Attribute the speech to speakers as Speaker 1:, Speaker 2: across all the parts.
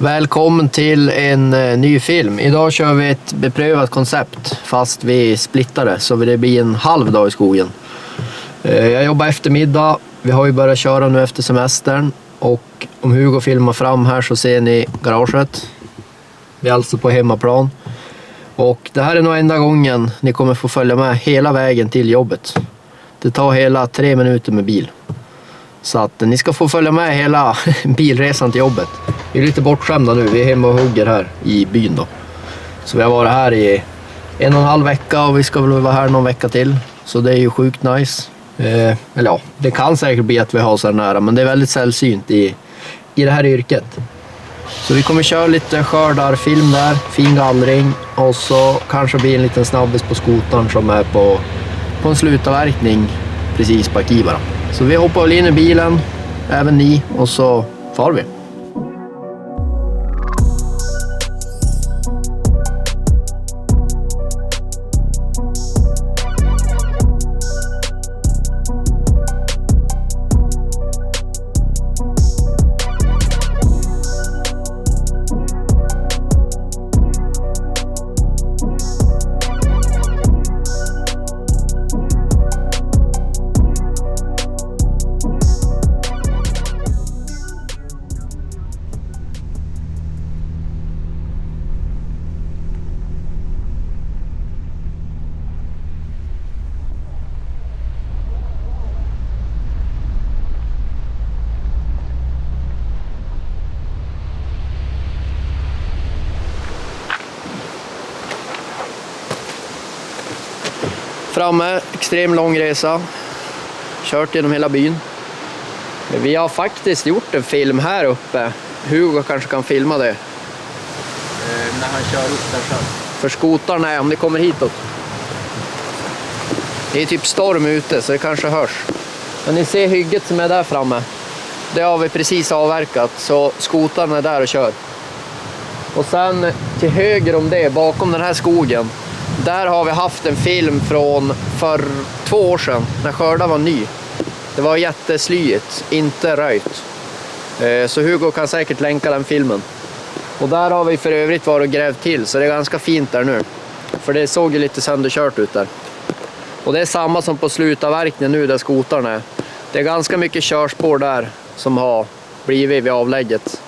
Speaker 1: Välkommen till en ny film. Idag kör vi ett beprövat koncept fast vi splittar det så det blir en halv dag i skogen. Jag jobbar eftermiddag. Vi har ju börjat köra nu efter semestern och om Hugo filmar fram här så ser ni garaget. Vi är alltså på hemmaplan. Och det här är nog enda gången ni kommer få följa med hela vägen till jobbet. Det tar hela 3 minuter med bil. Så att ni ska få följa med hela bilresan till jobbet. Vi är lite bortskämda nu, vi är hemma och hugger här i byn då. Så vi har varit här i 1,5 vecka och vi ska väl vara här någon vecka till. Så det är ju sjukt nice. Eller ja, det kan säkert bli att vi har så här nära, men det är väldigt sällsynt i det här yrket. Så vi kommer köra lite skördarfilm där, fin gallring och så kanske blir en liten snabbis på skotaren som är på en slutavverkning precis på Kivara. Så vi hoppar väl in i bilen, även ni, och så far vi. Framme, extrem lång resa. Kört genom hela byn. Vi har faktiskt gjort en film här uppe. Hugo kanske kan filma det.
Speaker 2: När han kör upp där sen.
Speaker 1: För skotaren är om det kommer hitåt. Det är typ storm ute så det kanske hörs. Men ni ser hygget som är där framme. Det har vi precis avverkat så skotaren är där och kör. Och sen till höger om det, bakom den här skogen. Där har vi haft en film från för 2 år sedan när skörden var ny. Det var jätteslyigt, inte röjt. Så Hugo kan säkert länka den filmen. Och där har vi för övrigt varit och grävt till så det är ganska fint där nu. För det såg ju lite sönderkört ut där. Och det är samma som på slutavverkningen nu där skotaren är. Det är ganska mycket körspår där som har blivit vid avlägget.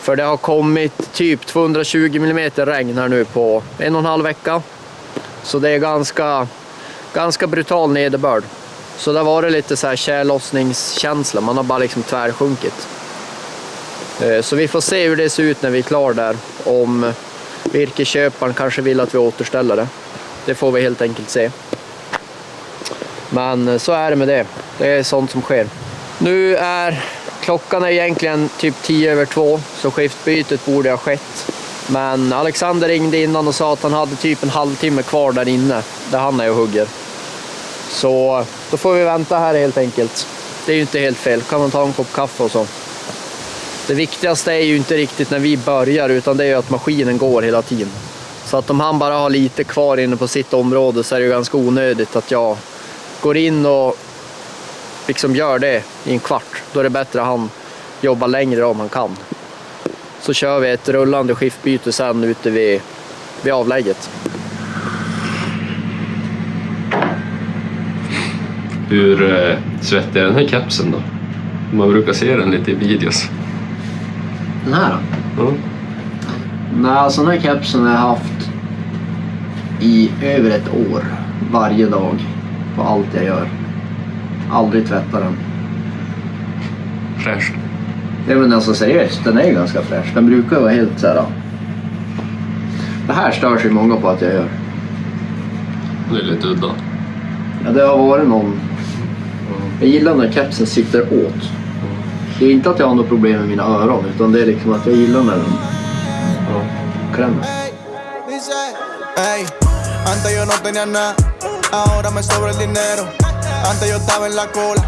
Speaker 1: För det har kommit typ 220 mm regn här nu på 1,5 vecka. Så det är ganska brutal nederbörd. Så där var det lite så här tjällossningskänsla. Man har bara liksom tvärsjunkit. Så vi får se hur det ser ut när vi är klar där. Om virkesköparen kanske vill att vi återställer det. Det får vi helt enkelt se. Men så är det med det. Det är sånt som sker. Nu är klockan är egentligen typ 2:10 så skiftbytet borde ha skett. Men Alexander ringde innan och sa att han hade typ en halvtimme kvar där inne. Där han är och hugger. Så då får vi vänta här helt enkelt. Det är ju inte helt fel. Kan man ta en kopp kaffe och så. Det viktigaste är ju inte riktigt när vi börjar utan det är ju att maskinen går hela tiden. Så att om han bara har lite kvar inne på sitt område så är det ju ganska onödigt att jag går in och liksom gör det i en kvart. Då är det bättre att han jobbar längre om han kan. Så kör vi ett rullande skiftbyte sen ute vid avlägget.
Speaker 3: Hur svettig är den här kapseln då? Man brukar se den lite i videos.
Speaker 1: Den här då?
Speaker 3: Ja.
Speaker 1: Nej, alltså den här kapseln har jag haft i över 1 år. Varje dag. På allt jag gör. Aldrig tvättar den.
Speaker 3: Fräsch.
Speaker 1: Ja men alltså seriöst, den är ju ganska fräsch. Den brukar vara helt så här. Det här stör sig många på att jag gör.
Speaker 3: Det är lite udda.
Speaker 1: Ja, det har varit någon. Jag gillar när kapseln sitter åt. Det är inte att jag har något problem med mina öron, utan det är liksom att jag gillar när den klämmer.
Speaker 4: Hey, antes yo no tenía nada, ahora me sobra el dinero. Antes yo estaba en la cola.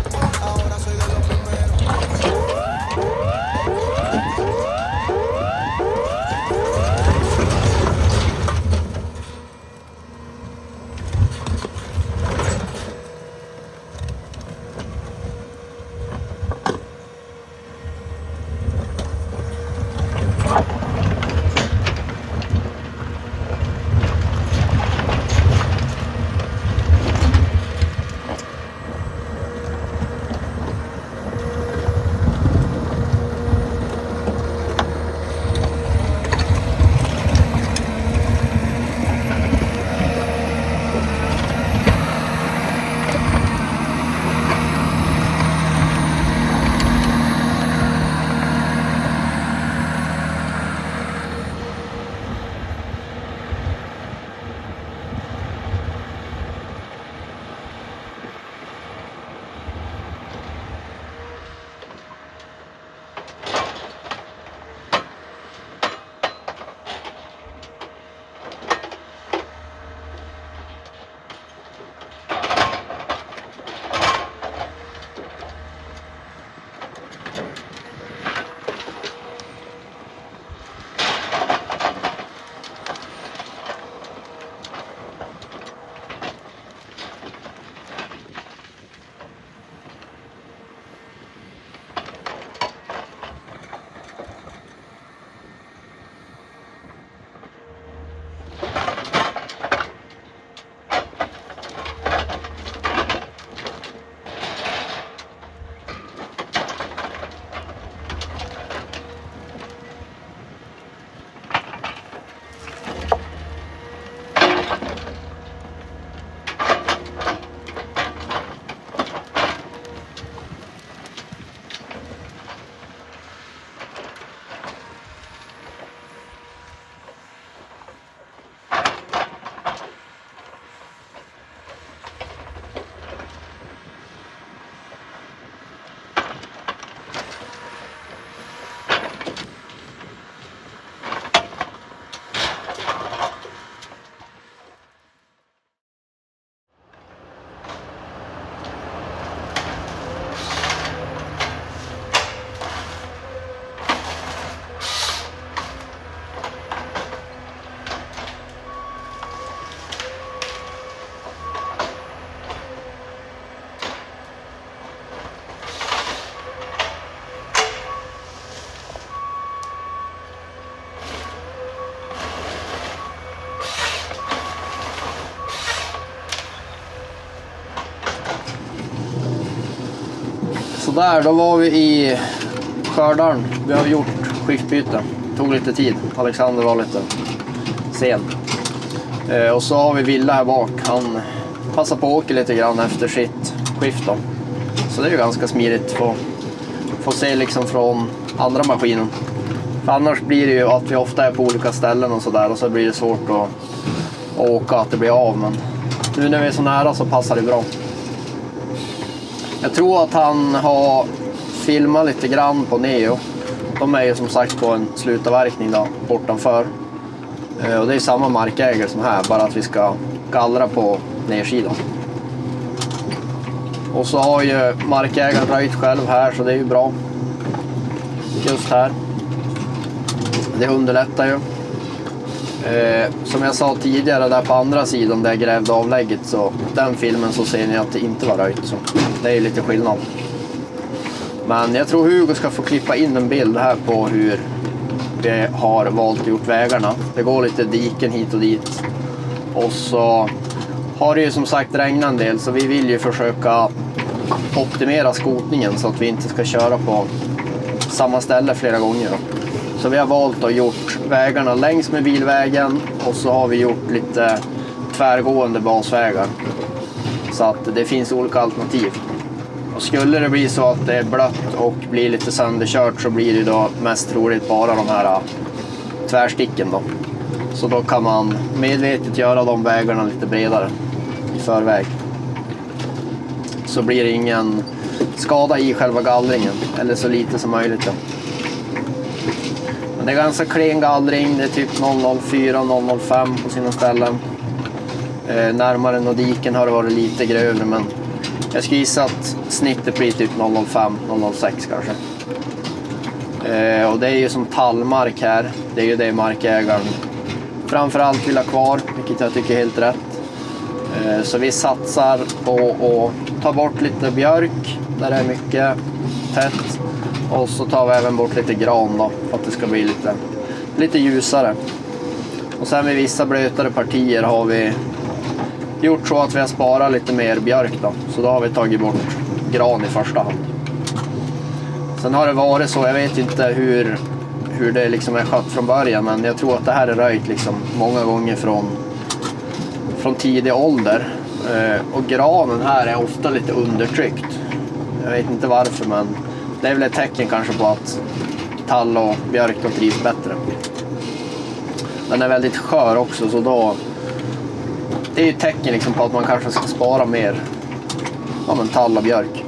Speaker 1: Sådär, då var vi i Skördaren. Vi har gjort skiftbyte. Tog lite tid. Alexander var lite sen. Och så har vi Villa här bak. Han passar på att åka lite grann efter sitt skift då. Så det är ju ganska smidigt få se liksom från andra maskinen. För annars blir det ju att vi ofta är på olika ställen och sådär. Och så blir det svårt att åka, att det blir av. Men nu när vi är så nära så passar det bra. Jag tror att han har filmat lite grann på Neo. De är ju som sagt på en slutavverkning då, bortanför. Och det är samma markägare som här, bara att vi ska gallra på nedsidan. Och så har ju markägaren röjt själv här, så det är ju bra. Just här. Det underlättar ju. Som jag sa tidigare där på andra sidan där jag grävde avlägget, så den filmen så ser ni att det inte var röjt. Så det är ju lite skillnad. Men jag tror Hugo ska få klippa in en bild här på hur vi har valt att gjort vägarna. Det går lite diken hit och dit. Och så har det ju som sagt regnat en del, så vi vill ju försöka optimera skotningen så att vi inte ska köra på samma ställe flera gånger. Så vi har valt att gjort vägarna längs med bilvägen och så har vi gjort lite tvärgående basvägar. Så att det finns olika alternativ. Och skulle det bli så att det är blött och blir lite sönderkört så blir det då mest troligt bara de här tvärsticken då. Så då kan man medvetet göra de vägarna lite bredare i förväg. Så blir det ingen skada i själva gallringen, eller så lite som möjligt då. Men det är ganska klen gallring, det är typ 004-005 på sina ställen. Närmare Nodiken har det varit lite grövre, men jag skulle gissa att snittet blir typ 005-006 kanske. Och det är ju som tallmark här. Det är ju det markägaren framförallt vill ha kvar, vilket jag tycker är helt rätt. Så vi satsar på att ta bort lite björk där det är mycket tätt. Och så tar vi även bort lite gran då, för att det ska bli lite ljusare. Och sen vid vissa blötare partier har vi gjort så att vi har sparat lite mer björk då. Så då har vi tagit bort gran i första hand. Sen har det varit så, jag vet inte hur det liksom är skött från början, men jag tror att det här är röjt liksom många gånger från tidig ålder. Och granen här är ofta lite undertryckt. Jag vet inte varför, men det är väl ett tecken kanske på att tall och björk då trivs bättre. Den är väldigt skör också, så då det är ju ett tecken liksom på att man kanske ska spara mer men tall och björk.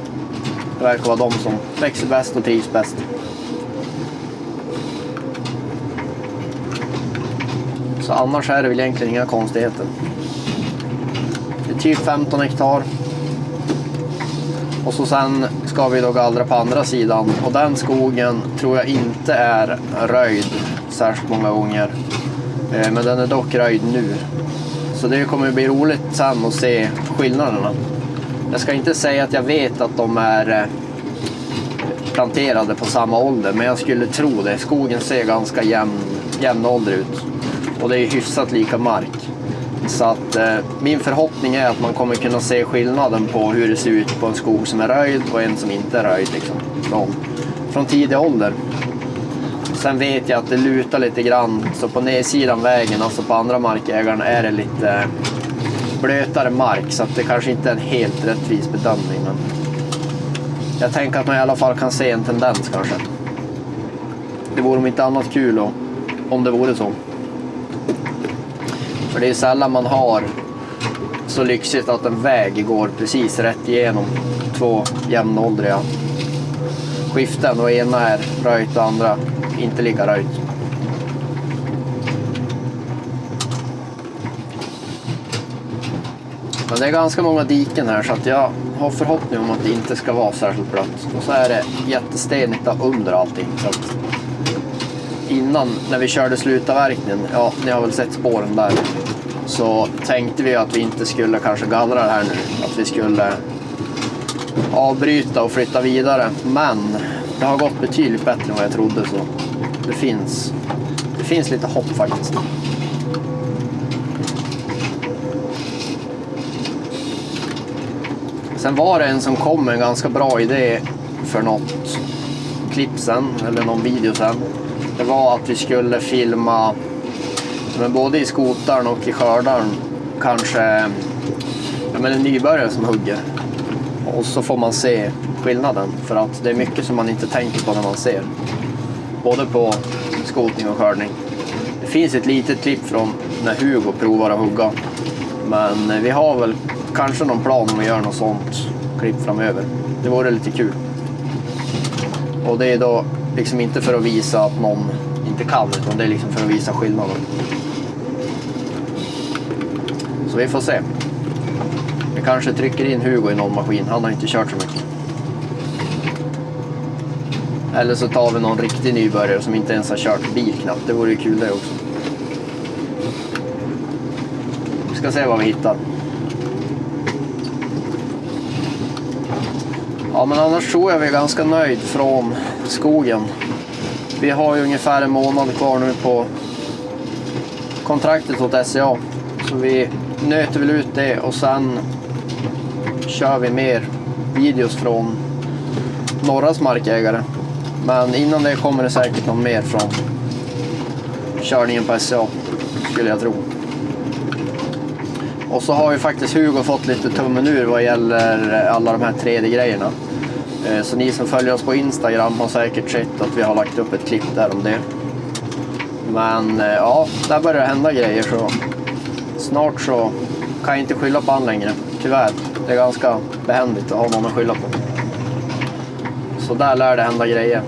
Speaker 1: Det verkar vara de som växer bäst och trivs bäst. Så annars är det väl egentligen inga konstigheter. Det är typ 15 hektar. Och så sen ska vi då gallra på andra sidan. Och den skogen tror jag inte är röjd särskilt många gånger. Men den är dock röjd nu. Så det kommer bli roligt sen att se skillnaderna. Jag ska inte säga att jag vet att de är planterade på samma ålder, men jag skulle tro det. Skogen ser ganska jämn ålder ut. Och det är hyfsat lika mark. Så att min förhoppning är att man kommer kunna se skillnaden på hur det ser ut på en skog som är röjd och en som inte är röjd liksom, från tidig ålder. Sen vet jag att det lutar lite grann, så på nedsidan vägen, alltså på andra markägarna, är det lite blötare mark, så att det kanske inte är en helt rättvis bedömning, men jag tänker att man i alla fall kan se en tendens kanske. Det vore om inte annat kul om det vore så. För det är sällan man har så lyxigt att en väg går precis rätt igenom två jämnåldriga skiften, och ena är röjt och andra inte lika röjt. Men det är ganska många diken här, så att jag har förhoppning om att det inte ska vara särskilt blött. Och så är det jättestenigt under allting. Så att innan, när vi körde slutavverkningen, ja, ni har väl sett spåren där, så tänkte vi att vi inte skulle kanske gallra det här nu. Att vi skulle avbryta och flytta vidare. Men det har gått betydligt bättre än vad jag trodde, så det finns lite hopp faktiskt. Sen var det en som kom med en ganska bra idé för något klipp sen, eller någon video sen. Det var att vi skulle filma, men både i skotaren och i skördaren, kanske en nybörjare som hugger. Och så får man se skillnaden, för att det är mycket som man inte tänker på när man ser. Både på skotning och skördning. Det finns ett litet klipp från när Hugo provar att hugga. Men vi har väl kanske någon plan om att göra något sånt klipp framöver. Det vore lite kul. Och det är då liksom inte för att visa att någon inte kan, utan det är liksom för att visa skillnaden. Så vi får se. Vi kanske trycker in Hugo i någon maskin. Han har inte kört så mycket. Eller så tar vi någon riktig nybörjare som inte ens har kört bil knappt. Det vore ju kul det också. Vi ska se vad vi hittar. Ja, men annars tror jag vi är ganska nöjd från skogen. Vi har ju ungefär en månad kvar nu på kontraktet åt SCA. Så vi nöter väl ut det och sen kör vi mer videos från Norras markägare. Men innan det kommer det säkert någon mer från körningen på SCA, skulle jag tro. Och så har ju faktiskt Hugo fått lite tummen ur vad gäller alla de här 3D-grejerna. Så ni som följer oss på Instagram har säkert sett att vi har lagt upp ett klipp där om det. Men ja, där börjar det hända grejer, så snart så kan jag inte skylla på han längre. Tyvärr, det är ganska behändigt att ha någon att skylla på. Så där lär det hända grejer.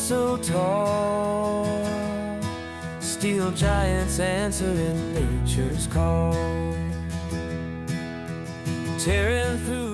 Speaker 5: so tall, steel giants answering nature's call, tearing through